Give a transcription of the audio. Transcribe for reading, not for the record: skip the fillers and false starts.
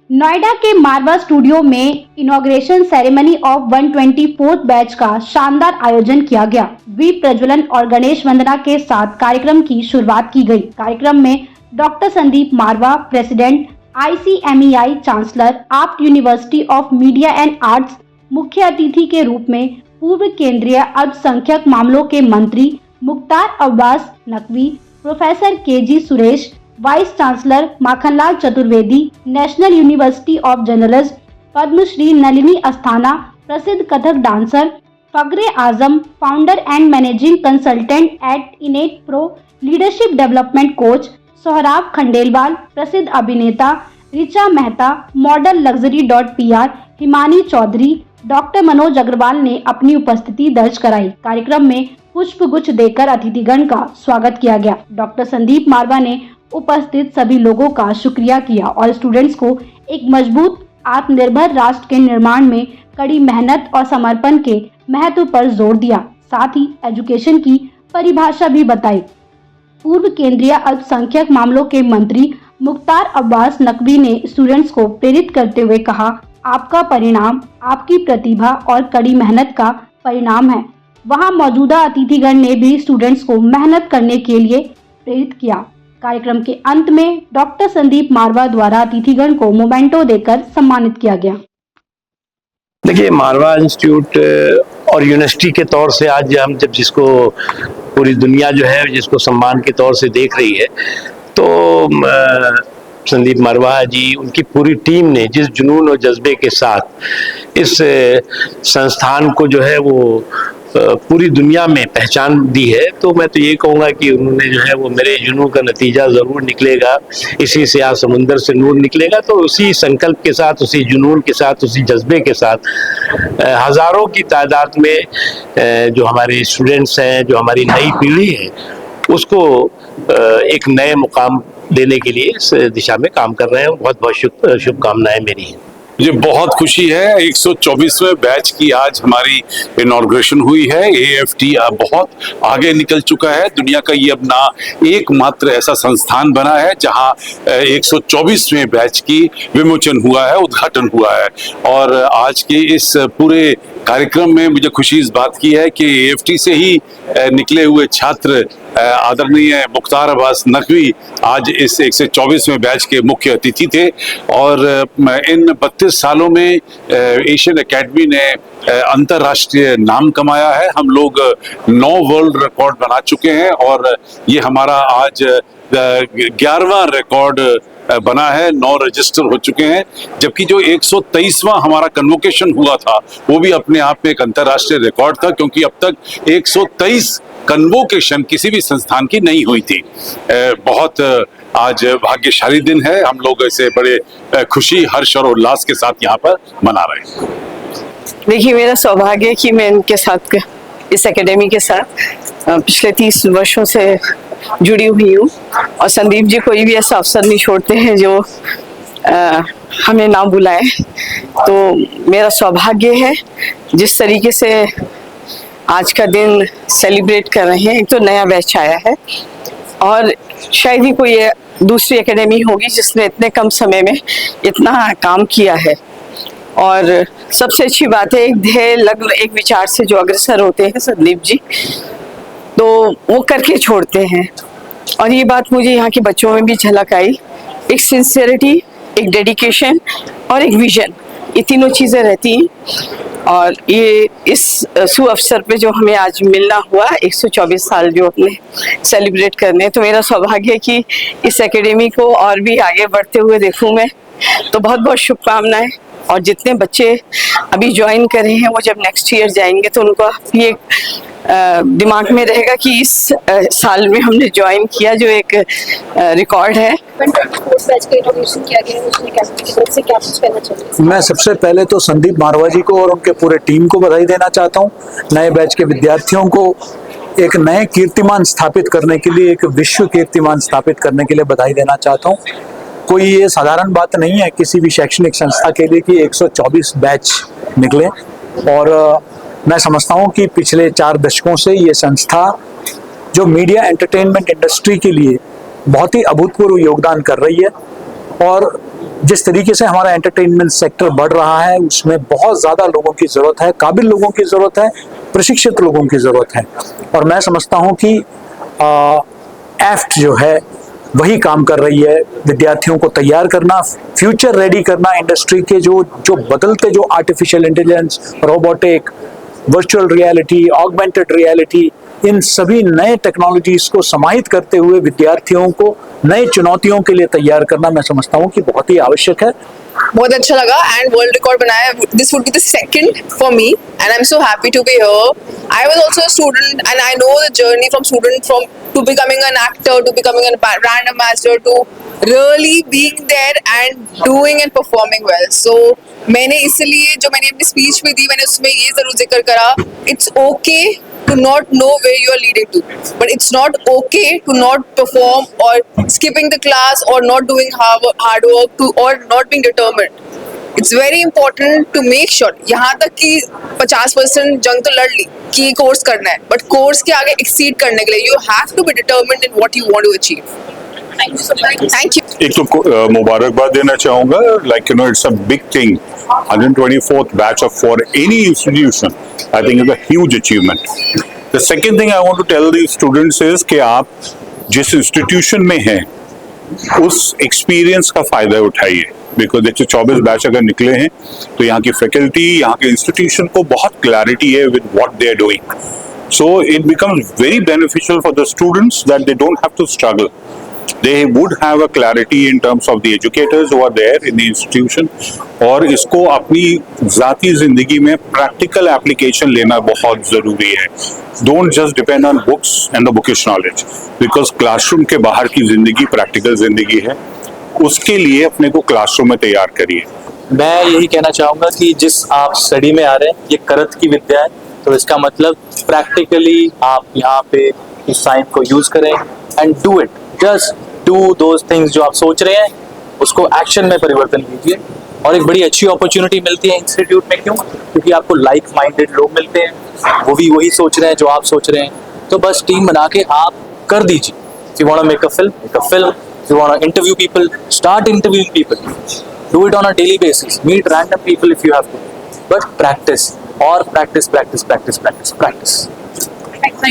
नोएडा के मारवा स्टूडियो में inauguration ceremony of 124th batch का शानदार आयोजन किया गया। दीप प्रज्वलन और गणेश वंदना के साथ कार्यक्रम की शुरुआत की गई। कार्यक्रम में doctor Sandeep Marwah, president ICMEI, chancellor AAFT university of media and arts, मुख्य अतिथि के रूप में पूर्व केंद्रीय अल्पसंख्यक मामलों के मंत्री Mukhtar Abbas Naqvi, professor KG Suresh, vice chancellor Makhanlal Chaturvedi, national university of journalism, Padmashri Nalini Asthana, प्रसिद्ध Kathak dancer Fakhre Azam, founder and managing consultant at Innate Pro, leadership development coach Sohrab Khandelwal, प्रसिद्ध अभिनेता Richa Mehta, model luxury.pr Himani Chaudhary, doctor Manoj Agarwal ने अपनी उपस्थिति दर्ज कराई। कार्यक्रम में पुष्प गुच्छ देकर अतिथिगण का स्वागत किया गया। डॉक्टर संदीप मारवा ने उपस्थित सभी लोगों का शुक्रिया किया और स्टूडेंट्स को एक मजबूत आत्मनिर्भर राष्ट्र के निर्माण में कड़ी मेहनत और समर्पण के महत्व पर जोर दिया। साथ ही एजुकेशन की परिभाषा भी बताई। पूर्व केंद्रीय अल्पसंख्यक मामलों के मंत्री मुख्तार अब्बास नकवी ने स्टूडेंट्स को प्रेरित करते हुए कहा, आपका परिणाम आपकी प्रतिभा और कड़ी मेहनत का परिणाम है। वहां मौजूदा अतिथिगण ने भी स्टूडेंट्स को मेहनत करने के लिए प्रेरित किया। कार्यक्रम के अंत में डॉक्टर संदीप मारवा द्वारा अतिथिगण को मोमेंटो देकर सम्मानित किया गया। देखिए, मारवा इंस्टीट्यूट और यूनिवर्सिटी के तौर से आज हम जब जिसको पूरी दुनिया जो है जिसको सम्मान के तौर से देख रही है, तो संदीप मारवा जी, उनकी पूरी टीम ने जिस जुनून और जज्बे के साथ इस संस्थान को जो है वो पूरी दुनिया में पहचान दी है, तो मैं तो ये कहूँगा कि उन्होंने जो है वो मेरे जुनून का नतीजा ज़रूर निकलेगा। इसी से आज समुंदर से नूर निकलेगा। तो उसी संकल्प के साथ, उसी जुनून के साथ, उसी जज्बे के साथ हज़ारों की तादाद में जो हमारे स्टूडेंट्स हैं, जो हमारी नई पीढ़ी है, उसको एक नए मुकाम देने के लिए इस दिशा में काम कर रहे हैं। बहुत बहुत शुभकामनाएं मेरी हैं। मुझे बहुत खुशी है, 124वें बैच की आज हमारी इनॉग्रेशन हुई है। AFT बहुत आगे निकल चुका है। दुनिया का ये अपना एकमात्र ऐसा संस्थान बना है जहां 124वें बैच की विमोचन हुआ है, उद्घाटन हुआ है। और आज के इस पूरे कार्यक्रम में मुझे खुशी इस बात की है कि AFT से ही निकले हुए छात्र आदरणीय मुख्तार अब्बास नकवी आज इस 124वें बैच के मुख्य अतिथि थे। और इन 32 सालों में एशियन एकेडमी ने अंतर्राष्ट्रीय नाम कमाया है। हम लोग 9 वर्ल्ड रिकॉर्ड बना चुके हैं और ये हमारा आज 11वां रिकॉर्ड बना है। 9 रजिस्टर हो चुके हैं, जबकि जो 123वां हमारा कन्वोकेशन हुआ था वो भी अपने आप में एक अंतर्राष्ट्रीय रिकॉर्ड था, क्योंकि अब तक 123 कन्वोकेशन किसी भी संस्थान की नहीं हुई थी। बहुत आज भाग्यशाली दिन है। हम लोग ऐसे बड़े खुशी, हर्ष और उल्लास के साथ यहाँ पर मना रहे हैं। देखिए, मेरा सौभाग्य है कि मैं इनके साथ, इस एकेडमी के साथ पिछले 30 वर्षों से जुड़ी हुई हूँ। और संदीप जी कोई भी ऐसा अवसर नहीं छोड़ते हैं जो हमें ना बुलाए। तो मेरा सौभाग्य है जिस तरीके से आज का दिन सेलिब्रेट कर रहे हैं। एक तो नया बैच आया है और शायद ही कोई दूसरी एकेडमी होगी जिसने इतने कम समय में इतना काम किया है। और सबसे अच्छी बात है, एक ध्येय लग्न, एक विचार से जो अग्रसर होते हैं संदीप जी, तो वो करके छोड़ते हैं। और ये बात मुझे यहाँ के बच्चों में भी झलक आई। एक सिंसियरिटी, एक डेडिकेशन और एक विजन, ये तीनों चीज़ें रहती हैं। और ये इस सुअवसर पे जो हमें आज मिलना हुआ, 124 साल जो अपने सेलिब्रेट करने, तो मेरा सौभाग्य है कि इस एकेडमी को और भी आगे बढ़ते हुए देखूँ मैं। तो बहुत बहुत शुभकामनाएं। और जितने बच्चे अभी ज्वाइन कर रहे हैं वो जब नेक्स्ट ईयर जाएंगे तो उनको ये दिमाग में रहेगा कि इस साल में हमने ज्वाइन किया, जो एक रिकॉर्ड है। मैं सबसे पहले तो संदीप मारवा जी को और उनके पूरे टीम को बधाई देना चाहता हूँ। नए बैच के विद्यार्थियों को एक नए कीर्तिमान स्थापित करने के लिए, एक विश्व कीर्तिमान स्थापित करने के लिए बधाई देना चाहता हूँ। कोई ये साधारण बात नहीं है किसी भी शैक्षणिक संस्था के लिए कि 124 बैच निकले। और मैं समझता हूँ कि पिछले 4 दशकों से ये संस्था जो मीडिया एंटरटेनमेंट इंडस्ट्री के लिए बहुत ही अभूतपूर्व योगदान कर रही है और जिस तरीके से हमारा एंटरटेनमेंट सेक्टर बढ़ रहा है उसमें बहुत ज़्यादा लोगों की ज़रूरत है, काबिल लोगों की ज़रूरत है, प्रशिक्षित लोगों की ज़रूरत है। और मैं समझता हूँ कि एफ्ट जो है वही काम कर रही है, विद्यार्थियों को तैयार करना, फ्यूचर रेडी करना, इंडस्ट्री के जो बदलते जो artificial intelligence, robotic, virtual reality, augmented reality, इन सभी नए टेक्नोलॉजीज को समाहित करते हुए विद्यार्थियों को नए चुनौतियों के लिए तैयार करना मैं समझता हूँ कि बहुत ही आवश्यक है। बहुत अच्छा लगा एंड वर्ल्ड रिकॉर्ड बनाया। This would be the second for me and I am so happy to be here. I was also a student and I know the journey from student from to becoming an actor to becoming an brand ambassador to really being there and doing and performing well. So मैंने इसलिए जो मैंने अपनी speech में दी मैंने उसमें ये जरूर जिक्र करा, it's okay to not know where you are leading to, but it's not okay to not perform or skipping the class or not doing hard work to or not being determined. It's very important to make sure यहाँ तक कि 50% जंग तो लड़ ली कि course करना है, but course के आगे एक्सीड करने के लिए you have to be determined in what you want to achieve. Thank you so much. Thank you. एक तो मुबारकबाद देना चाहूँगा, like you know it's a big thing. 124th batch of for any institution, I think is a huge achievement. The second thing I want to tell the students is कि आप जिस institution में हैं उस experience का फायदा उठाइए, because 124 batch अगर निकले हैं तो यहाँ की faculty, यहाँ के institution को बहुत clarity है with what they are doing. So it becomes very beneficial for the students that they don't have to struggle. They would have a clarity in terms of the educators who are there in the institution, और इसको अपनी ज़ाती ज़िंदगी में practical application लेना बहुत ज़रूरी है. Don't just depend on books and the bookish knowledge, because classroom के बाहर की ज़िंदगी practical ज़िंदगी है. उसके लिए अपने को classroom में तैयार करिए. मैं यही कहना चाहूँगा कि जिस आप स्टडी में आ रहे हैं ये करत की विद्या है, तो इसका मतलब प्रैक्टिकली आप यहाँ पे इस साइंस को यूज करें and do it. Just do those things जो आप सोच रहे हैं उसको एक्शन में परिवर्तन कीजिए. और एक बड़ी अच्छी अपॉर्चुनिटी मिलती है इंस्टीट्यूट में. क्यों? क्योंकि आपको लाइक माइंडेड लोग मिलते हैं, वो भी वही सोच रहे हैं जो आप सोच रहे हैं. तो बस टीम बना के आप कर दीजिए. If you want to make a film, make a film. If you want to interview people, start interviewing people. Do it on a daily basis. Meet random people if you have to. But practice. Or practice.